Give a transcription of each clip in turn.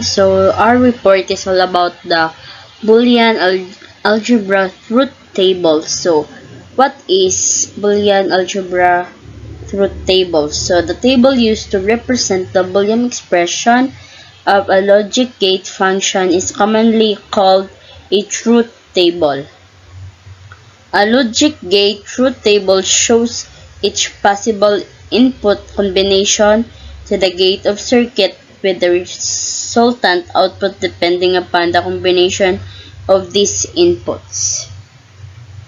So our report is all about the Boolean algebra truth table. So what is Boolean algebra truth table? So the table used to represent the Boolean expression of a logic gate function is commonly called a truth table. A logic gate truth table shows each possible input combination to the gate of circuit with the resultant output depending upon the combination of these inputs.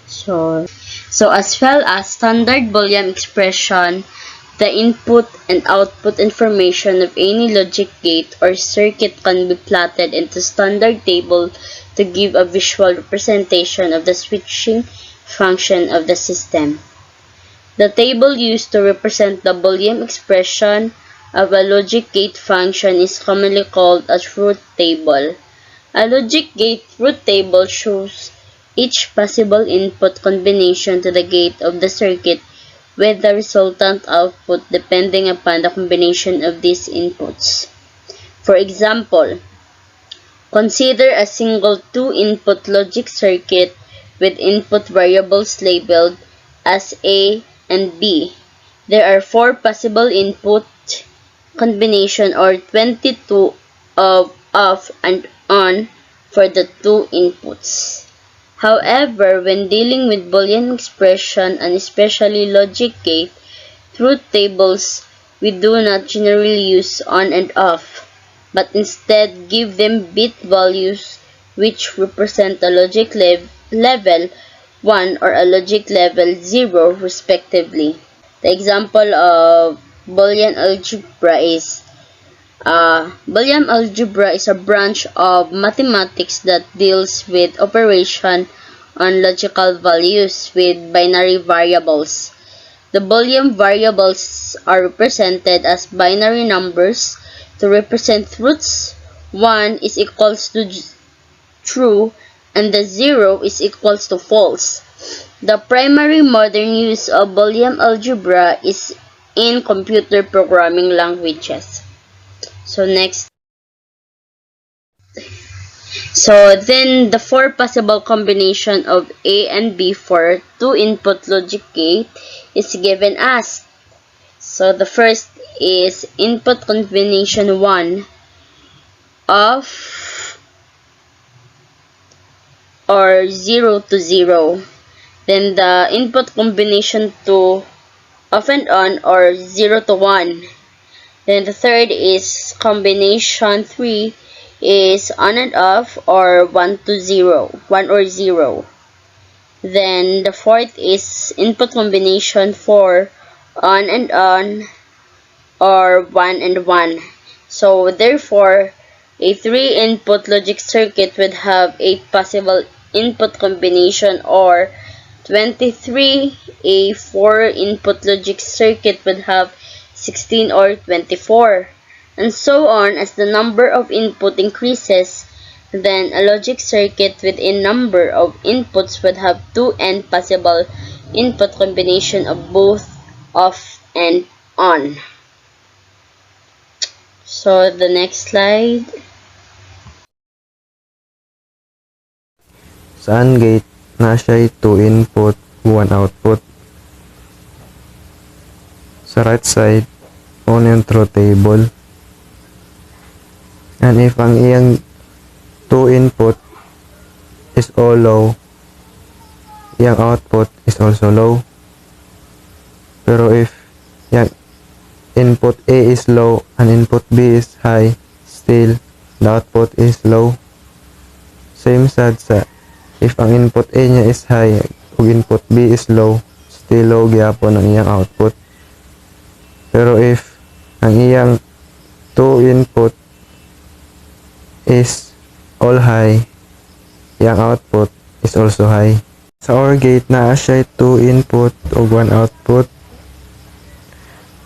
So as well as standard Boolean expression, the input and output information of any logic gate or circuit can be plotted into standard table to give a visual representation of the switching function of the system. The table used to represent the Boolean expression of a logic gate function is commonly called a truth table. A logic gate truth table shows each possible input combination to the gate of the circuit with the resultant output depending upon the combination of these inputs. For example, consider a single two-input logic circuit with input variables labeled as A and B. There are 4 possible input combination or 22 of off and on for the two inputs. However, when dealing with Boolean expression and especially logic gate truth tables, we do not generally use on and off, but instead give them bit values which represent a logic level 1 or a logic level 0 respectively. The example of Boolean algebra is Boolean algebra is a branch of mathematics that deals with operation on logical values with binary variables. The Boolean variables are represented as binary numbers to represent truths. 1 is equals to true and the 0 is equals to false. The primary modern use of Boolean algebra is in computer programming languages. So next. So then the 4 possible combination of A and B for two input logic gate is given as. So the first is input combination 1 of or 0 to 0. Then the input combination 2 off and on or 0 to 1. Then the third is combination 3 is on and off or 1 to 0, 1 or 0. Then the fourth is input combination 4 on and on or 1 and 1. So therefore, a 3-input logic circuit would have 8 possible input combination or 23. A 4-input logic circuit would have 16 or 24. And so on. As the number of input increases, then a logic circuit with a number of inputs would have 2n possible input combination of both off and on. So the next slide. Sa AND gate, na siya 2 input, 1 output. Sa right side, on yung truth table. And if ang iyang 2 input is all low, iyang output is also low. Pero if yung input A is low and input B is high, still the output is low. Same sad sa if ang input A niya is high ug input B is low, still low gyapon ang iyang output. Pero if ang iyang 2 input is all high, yung output is also high. Sa OR gate, naa siya 2 input o 1 output.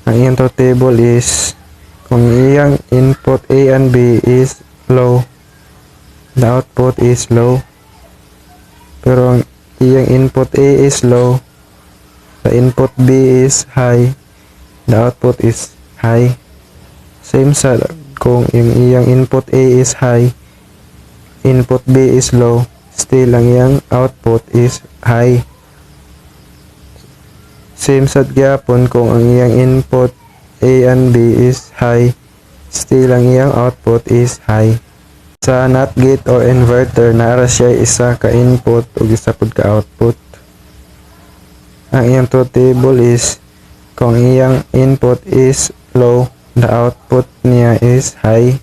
Ang iyang truth table is kung iyang input A and B is low, the output is low. Pero ang iyang input A is low, the input B is high, the output is high. Same sa kung yung iyang input A is high, input B is low, still ang iyang output is high. Same sad gyapon kung ang iyang input A and B is high, still ang iyang output is high. Sa NOT gate or inverter, naara siya isa ka input ug isa pud ka output. Ang iyang truth table is kung iyang input is low, the output niya is high.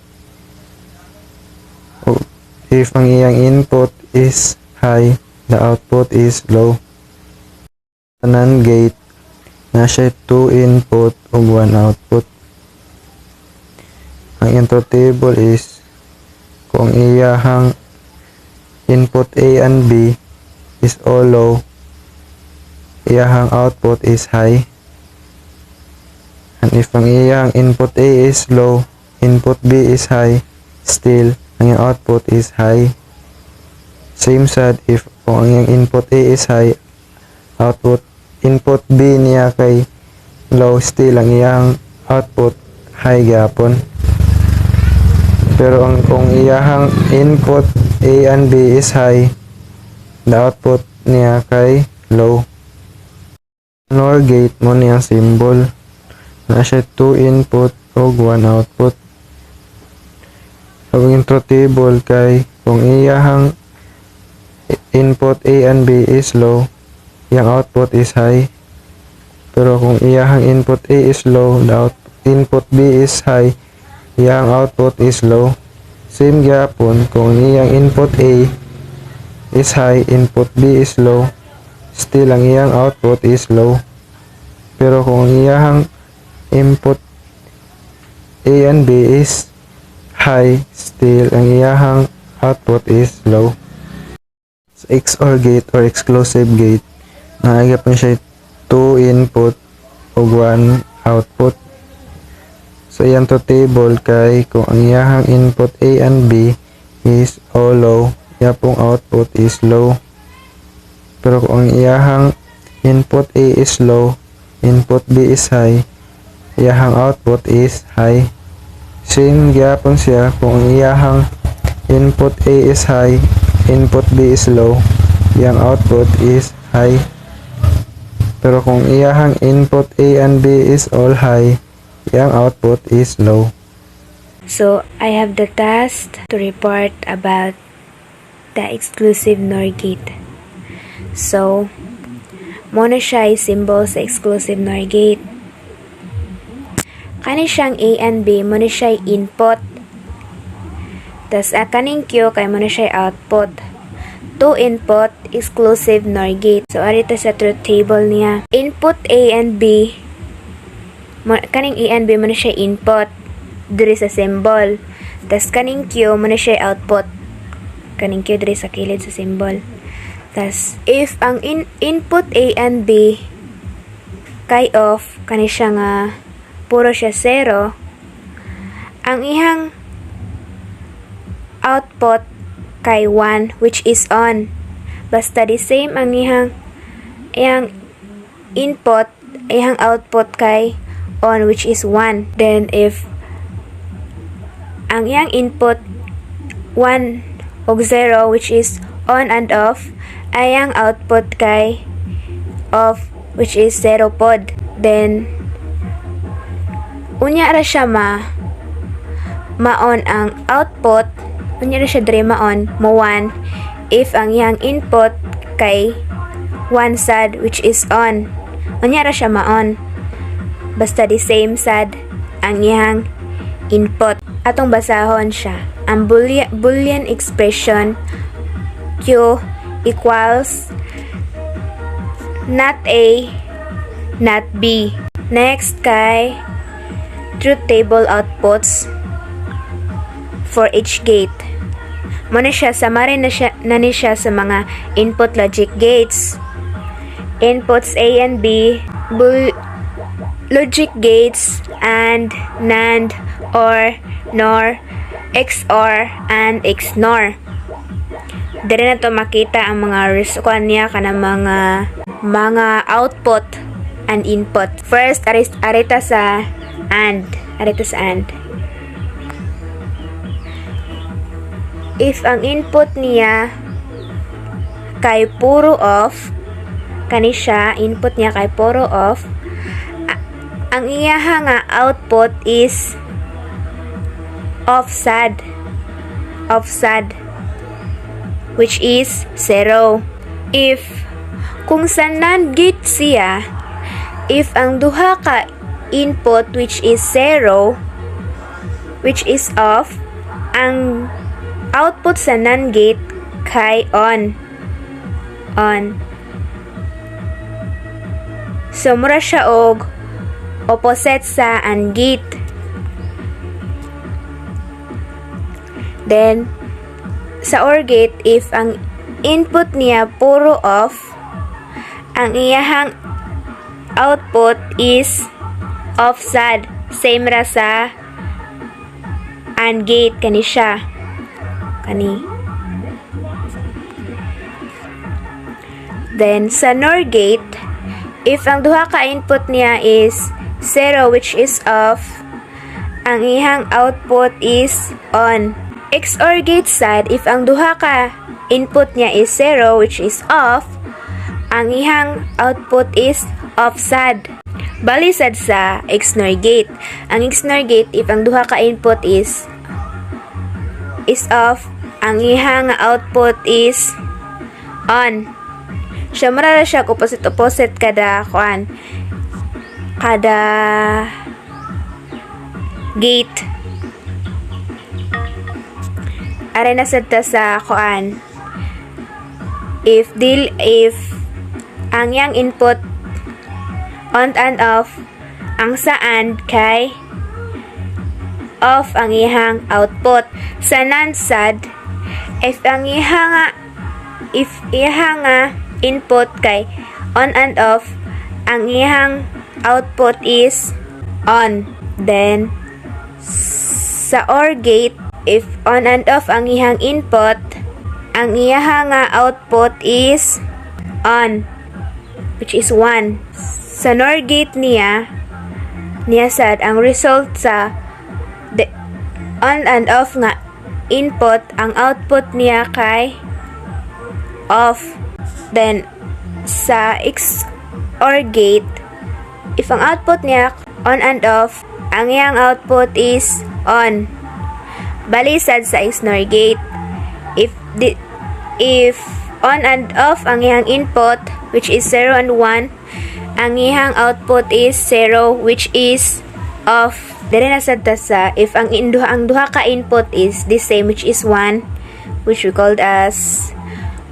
If ang iyang input is high, the output is low. Sa NAND gate, na siya 2 input ug 1 output. Ang iyang truth table is kung iyahang input A and B is all low, iyahang output is high. And if ang iyang input A is low, input B is high, still ang iyang output is high. Same sad if kung ang iyang input A is high, input B niya kay low, still ang iyang output high gyapon. Pero kung iyahang input A and B is high, the output niya kay low. NOR gate mo niyang symbol. Na siya 2 input o 1 output. Ang truth table kay kung iyahang input A and B is low, yung output is high. Pero kung iyahang input A is low, the input B is high, iyang output is low. Same gyapon kung iyang input A is high, input B is low, still ang iyang output is low. Pero kung iyang input A and B is high, still ang iyang output is low. Sa XOR gate or exclusive gate, naagapon siya 2 input ug 1 output. So iyang to table kay kung ang iyahang input A and B is all low, yapong output is low. Pero kung ang iyahang input A is low, input B is high, iyahang output is high. Same gyapon siya kung ang iyahang input A is high, input B is low, iyang output is high. Pero kung iyahang input A and B is all high, yung output is low. So, I have the task to report about the exclusive NOR gate. So, muna siya ay symbol sa exclusive NOR gate. Kani siyang A and B, muna siya ay input. Tas, kaning Q, kay muna siya ay output. 2 input, exclusive NOR gate. So, arita sa truth table niya. Input A and B, kaning A and B mo na siya input diri sa symbol. Tas kaning Q mo na siya output. Kaning Q diri sa kilid sa symbol. Tas if ang input A and B kay off, kani siya nga puro siya 0, ang ihang output kay 1 which is on. Basta the same ang ihang input, ihang output kay on which is 1. Then if ang iyang input 1 o 0 which is on and off, ay ang output kay off which is 0 pod. Then unya ra siya ma-on ang output, unya ra siya dire ma-on mo 1 if ang iyang input kay 1 sad which is on. Unya ra siya ma-on. Basta the same sad ang iyang input. Atong basahon siya. Ang Boolean expression Q equals not A, not B. Next kay truth table outputs for each gate. Muna siya, samarin na ni siya sa mga input logic gates. Inputs A and B, logic gates, and NAND, OR, NOR, XOR, and XNOR. Dire na to makita ang mga kuan niya kana mga output and input. First, arita sa AND. if ang input niya kay puro off, kani siya, input niya kay puro off, ang iyaha nga output is offsad, which is 0. If kung sa NAND gate siya, if ang duha ka input which is 0, which is off, ang output sa NAND gate kay on. So mura siya og opposite sa AND gate. Then sa OR gate, if ang input niya puro off, ang iyahang output is offsad, same ra sa AND gate, kani siya, kani. Then sa NOR gate, if ang duha ka input niya is 0, which is off, ang ihang output is on. XOR gate side, if ang duha ka input niya is 0, which is off, ang ihang output is offsad. Balisad sa XNOR gate. Ang XNOR gate, if ang duha ka input is off, ang ihang output is on. Siya marara siya opposite kada gate. Aray na sadta sa if ang yang input on and off, ang sa AND kay off ang ihang output. Sa NAND sad, if ihang input kay on and off, ang ihang output is on. Then sa OR gate, if on and off ang ihang input, ang ihang output is on, which is 1. Sa NOR gate niya sad, ang result sa on and off nga input, ang output niya kay off. Then sa XOR gate, if ang output niya on and off, ang iyang output is on. Balisad sa XNOR gate, if on and off ang iyang input, which is 0 and 1, ang iyang output is 0, which is off. Dire na sadta sa if ang duha ka input is the same, which is 1, which we called as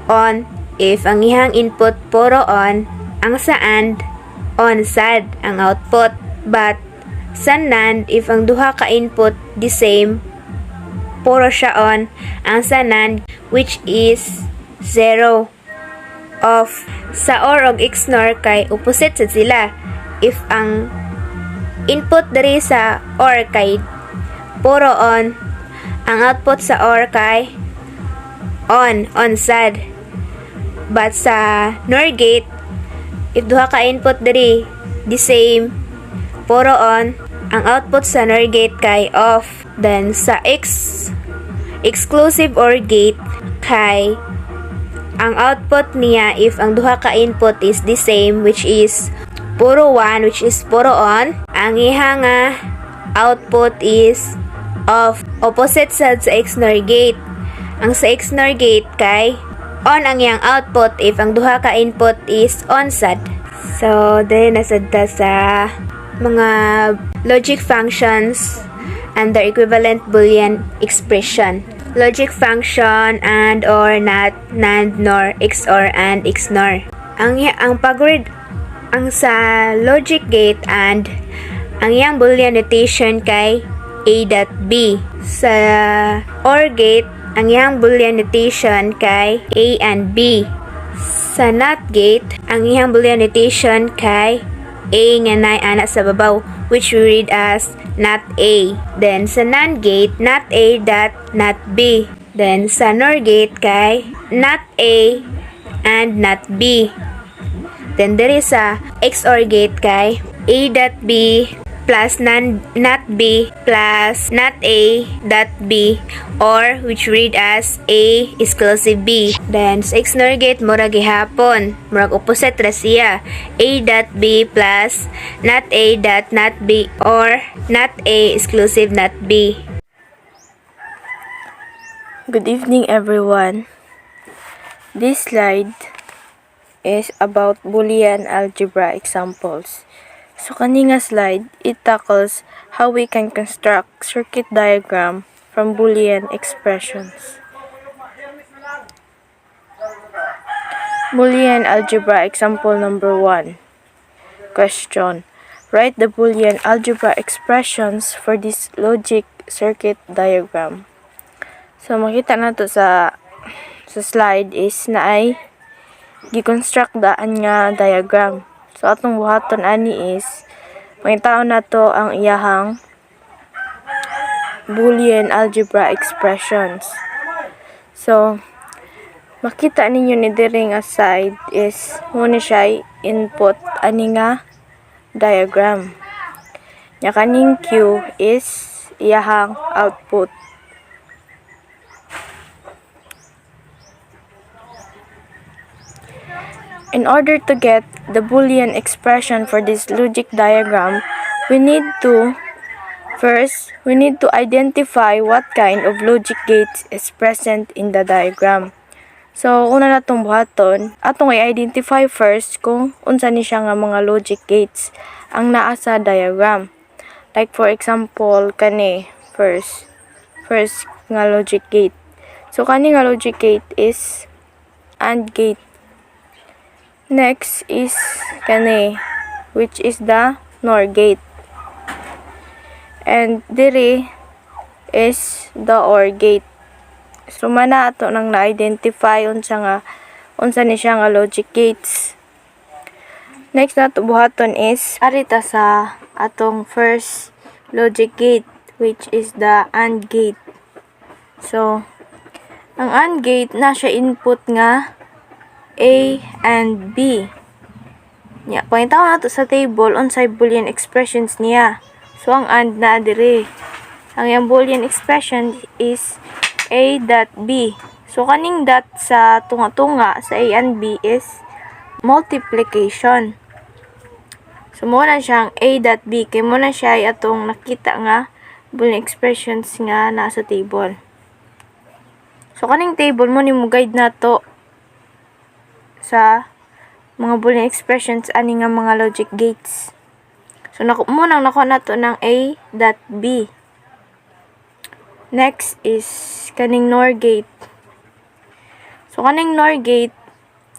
on. If ang ihang input puro on, ang sa AND on sad ang output. But sa NAND, if ang duha ka input the same, puro siya on, ang sa NAND, which is 0, off. Sa OR og XNOR kay opposite sad sila. If ang input diri sa OR kay puro on, ang output sa OR kay on sad. But sa NOR gate, if duha ka input diri the same, puro on, ang output sa NOR gate kay off. Then sa exclusive OR gate kay ang output niya, if ang duha ka input is the same, which is puro 1, which is puro on, ang ihang output is off. Opposite sad sa XNOR gate. Ang sa XNOR gate kay on ang iyang output if ang duha ka input is on sad. So, dahil nasadta sa mga logic functions and their equivalent Boolean expression. Logic function and or not, NAND, NOR, XOR, and XNOR. Ang pag-read ang sa logic gate and ang iyang Boolean notation kay A.B. Sa OR gate, ang iyang Boolean notation kay A and B. Sa NOT gate, ang iyang Boolean notation kay A nga nay ana sa babaw, which we read as not A. Then sa NAND gate, not A dot not B. Then sa NOR gate kay not A and not B. Then there is a XOR gate kay A dot B plus not B plus not A dot B, or which read as A exclusive B. Then sa XNOR gate mura gihapon, murag opposite ra siya, A dot B plus not A dot not B, or not A exclusive not B. Good evening, everyone. This slide is about Boolean algebra examples. So, kaninga slide, it tackles how we can construct circuit diagram from Boolean expressions. Boolean algebra example number 1. Question. Write the Boolean algebra expressions for this logic circuit diagram. So, makita na to sa slide is na ay gi-construct daan nga diagram. So, atong buhaton ani is makitaon na to ang iyahang Boolean algebra expressions. So, makita ninyo ni diri nga side is muna siya input ani nga diagram. Nya kaning Q is iyahang output. In order to get the Boolean expression for this logic diagram, we need to identify what kind of logic gates is present in the diagram. So, una na itong buhaton, atong i-identify first kung unsa ni siya nga mga logic gates ang naa sa diagram. Like for example, kani first nga logic gate. So, kani nga logic gate is AND gate. Next is kani, which is the NOR gate. And diri is the OR gate. So mana ato nang na-identify unsa ni siya nga logic gates. Next nato buhaton is arita sa atong first logic gate, which is the AND gate. So ang AND gate na siya input nga A and B. Nya, pangitaw nato sa table unsay Boolean expressions niya. So, ang AND na diri. Ang yung Boolean expression is A dot B. So, kaning dot sa tunga-tunga sa A and B is multiplication. So, muna siyang A dot B. Kaya muna siya atong nakita nga Boolean expressions nga nasa table. So, kaning table mo ni mo guide na to sa mga Boolean expressions ani nga mga logic gates. So, munang nakuha nato ng A dot B. Next is kaning NOR gate. So, kaning NOR gate,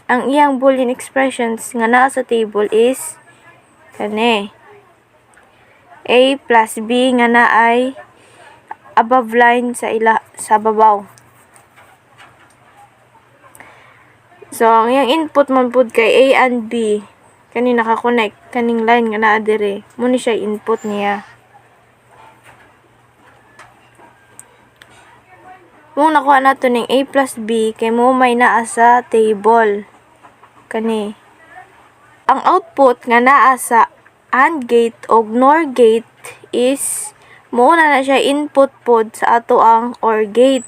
ang iyang Boolean expressions nga naa sa table is kani A plus B nga na ay above line sa babaw. So, ang iyang input man pud kay A and B, kani naka-connect, kaning line nga naa dire, muna siya input niya. Kung nakuha nato ning A plus B, kay mo may naa sa table. Kani. Ang output nga naa sa AND gate o NOR gate is, muna na siya input pod sa ato ang OR gate.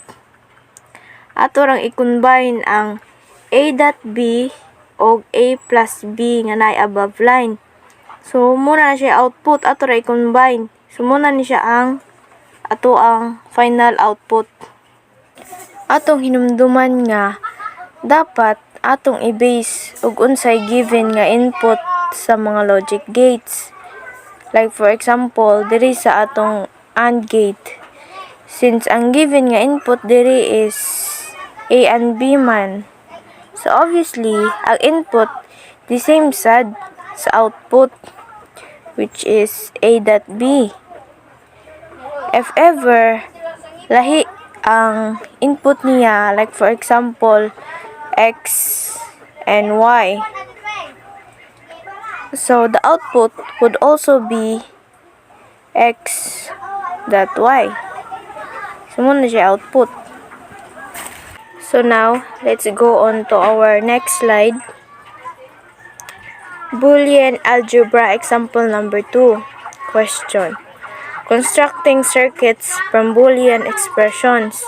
Ato rang i-combine ang A dot B o A plus B nga naay above line. So, muna na siya output, ato ra i-combine. So, muna ni siya ang ato ang final output. Atong hinumduman nga, dapat atong i-base ug unsay given nga input sa mga logic gates. Like for example, diri sa atong AND gate. Since ang given nga input diri is A and B man, so obviously, ang input the same sad sa output, which is A dot B. If ever, lahi ang input niya, like for example, X and Y. So, the output would also be X dot Y. So, muna siya output. So now, let's go on to our next slide. Boolean algebra example number 2. question. Constructing circuits from Boolean expressions.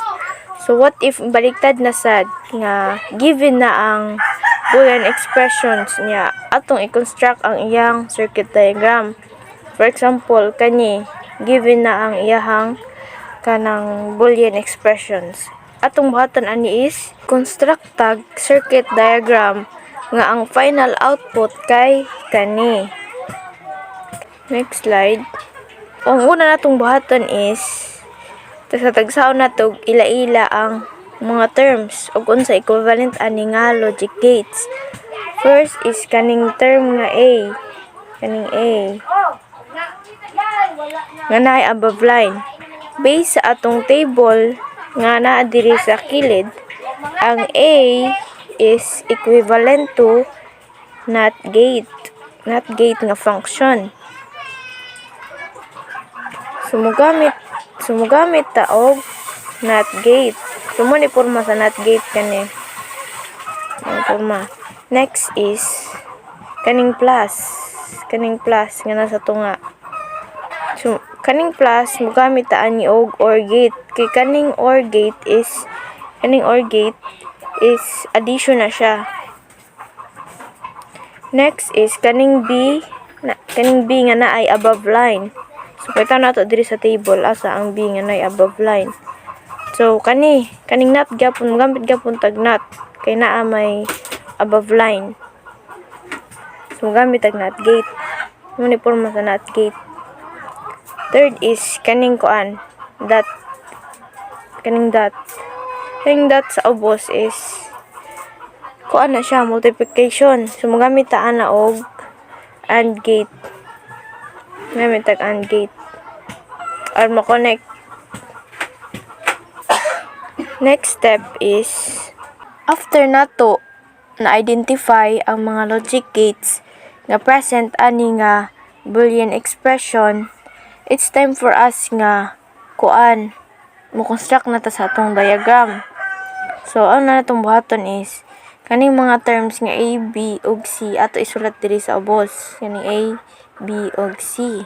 So what if baliktad na sad nga given na ang Boolean expressions niya atong i-construct ang iyang circuit diagram. For example, kani given na ang iyahang kanang Boolean expressions. Atong buhaton ani is construct tag circuit diagram nga ang final output kay kani. Next slide. Ang una natong buhaton is sa tagsaon nato ila-ila ang mga terms ug unsa equivalent ani nga logic gates. First is kaning term nga A. Kaning A. Nga naay above line. Based sa atong table nga naa diri sa kilid, ang A is equivalent to not gate. Not gate nga function. Sumugamit ta og not gate. Sumuni porma sa not gate kani. Ang porma. Next is kaning plus. Kaning plus nga nasa tunga. So, kaning plus mugamit ta ani og OR gate. Kay kaning OR gate is addition na siya. Next is kaning B nga naay above line. So, kita na ito diri sa table asa ang B nga naay above line. So, kaning not gyapon gamit gyapon tag not kay naa may above line. So, gamit tag not gate. Muni porma sa not gate. Third is kaning kuan dot. Kaning dot sa ubos is kuan na siya multiplication. So, magamit ta ana og AND gate. Gamit tag AND gate. Or ma-connect. Next step is after nato na-identify ang mga logic gates nga present ani nga Boolean expression, it's time for us nga mo-construct na ta sa atong diagram. So, ang na natong buhaton is kaning mga terms nga A, B, ug C ato isulat diri sa ubos. Kaning A, B, ug C.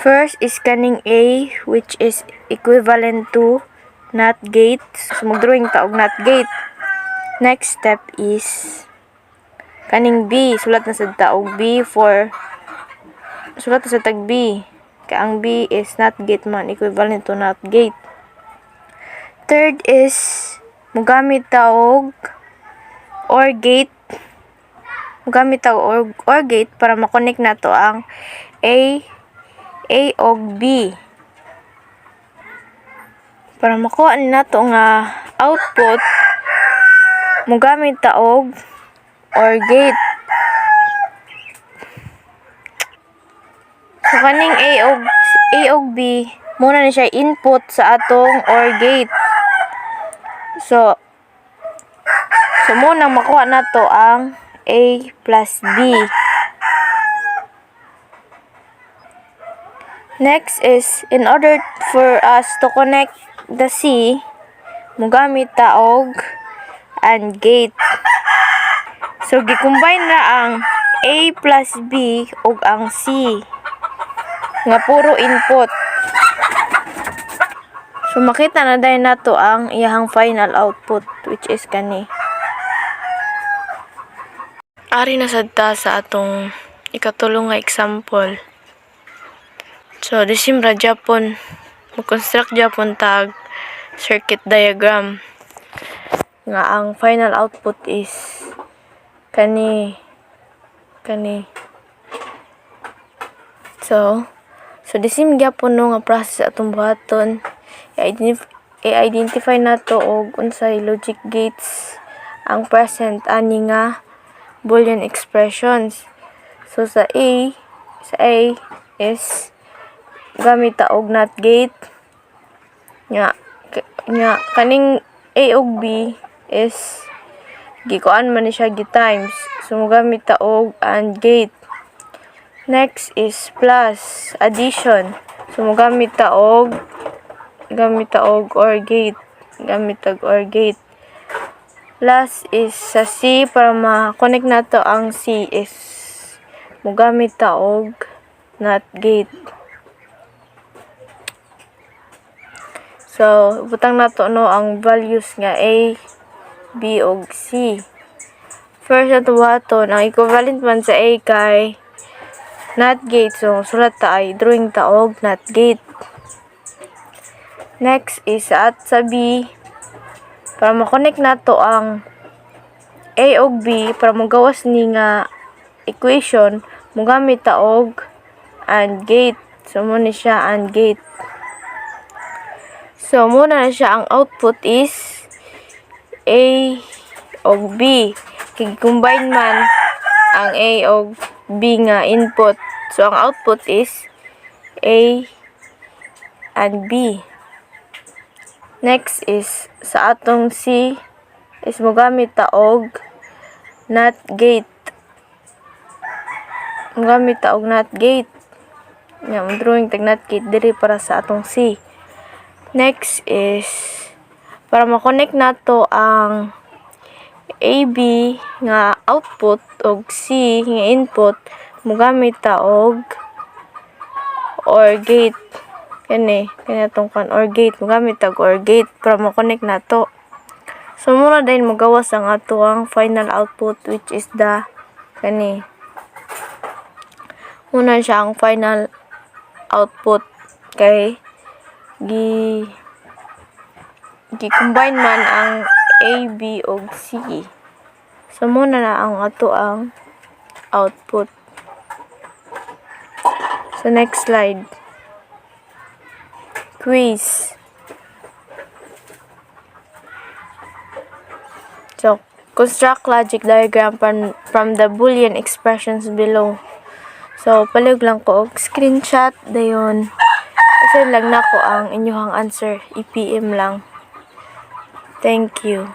First is kaning A which is equivalent to not gate. So, mag-drawing ta og not gate. Next step is kaning B. Sulat na sad ta og B for sulat na sa tag B. Kaya ang B is not gate man, equivalent to not gate. Third is mugamit ta og OR gate. Mugamit ta og OR gate para ma-connect nato ang A og B. Para makuha ni nato nga output, mugamit ta og OR gate. So, kaning A og B, muna na siya input sa atong OR gate. So muna makuha na to ang A plus B. Next is, in order for us to connect the C, mugamit ta og AND gate. So, gi-combine na ang A plus B ug ang C nga puro input. So, makita na dahil nato ang iyahang final output, which is kani. Ari na sad ta sa atong ikatulong nga example. So, disimra Japon, mag-construct Japon tag circuit diagram. Nga ang final output is kani. So disim gyapon no nga process atong buhaton. I-identify nato og unsay logic gates ang present ani nga Boolean expressions. So sa A is gamit ta og not gate. Nya kaning A og B is gikuan man ni siya gi-times. So mogamit ta og AND gate. Next is plus addition. So mogamit ta og OR gate. Gamit tag OR gate. Last is sa C para ma-connect nato ang C is mogamit ta og NOT gate. So, butang nato no ang values nga A, B, ug C. First ato buhaton ang equivalent man sa A kay NOT gate. So, sulat ta ay drawing ta og NOT gate. Next is sa B, para ma-connect nato ang A ug B, para magawas ni nga equation, mogamit ta og AND gate. So, muna siya AND gate. So, muna na siya ang output is A ug B. Kig-combine man ang A ug B nga input. So, ang output is A and B. Next is sa atong C is mogamit ta og NOT gate. Mogamit ta og NOT gate. Nga, drawing tag NOT gate diri para sa atong C. Next is para ma-connect nato ang AB nga output og C nga input, mogamit ta og OR gate. Kani atong kan OR gate, mogamit ta og OR gate para ma-connect nato. So muna din magawas ang ato ang final output, which is the kani. Muna siya ang final output kay gi-combine man ang A, B ug C. So muna na ang ato ang output. So next slide. Quiz. So construct logic diagram from the Boolean expressions below. So palig lang ko og screenshot dayon. Kasi lang nako ang inyong answer, i-PM lang. Thank you.